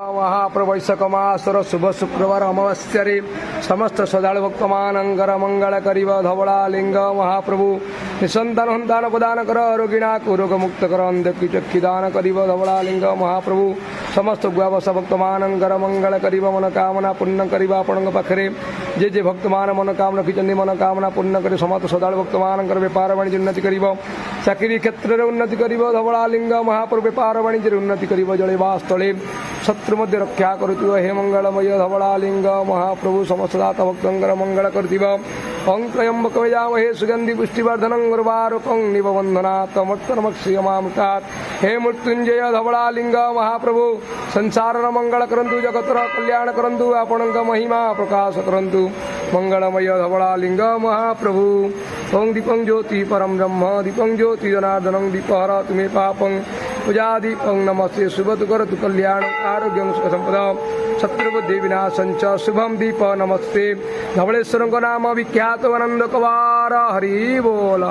महाप्रवैशक मासर शुभ शुक्रवार अमावस्या समस्त श्रद्धालु भक्त मानंकर मंगल करिव धवला लिंग महाप्रभु निसंतान संतान प्रदान कर रोगिणा को रोग मुक्त कर अंधकी चक्षि दान करिव धवला लिंग महाप्रभु समस्त गुआवस भक्त मानंकर मंगल करिव मनोकामना पूर्ण करिव आपण पाखे जे भक्त मान मनोकामना रखिंट मनोकामना पूर्ण कर समस्त श्रद्धालु भक्त मानंकर व्यापार वाणिज्य उन्नति करिव चाकरी क्षेत्र में उन्नति करिव धवला लिंग महाप्रभु व्यापार वाणिज्य उन्नति करिव जड़ेवा स्थले शत्रु मध्य रक्षा करुव हे मंगलमय धवला लिंग महाप्रभु समस्त दाता भक्तर मंगल करुव ओं त्र्यंबक यजामहे सुगंधि पुष्टिवर्धन उर्वारुकं निबंधनात्मक्षयमामृतात् हे मृत्युंजय धवला लिंग महाप्रभु संसार मंगल करंतु जगतर कल्याण करंतु आपण महिमा प्रकाश करंतु मंगलमय धवला लिंग महाप्रभु ओं दीपं ज्योति परम ब्रह्म दीपं ज्योति जनार्दनं दीपहर तुम्हें पापं पूजा दीपं नमस्ते शुभतु करतु कल्याण आरोग्यं सुख संपदा शत्रुबुद्धि विनाशंच शुभम दीप नमस्ते धवलेश्वर नाम विख्यात आनंद कवार हरि बोल।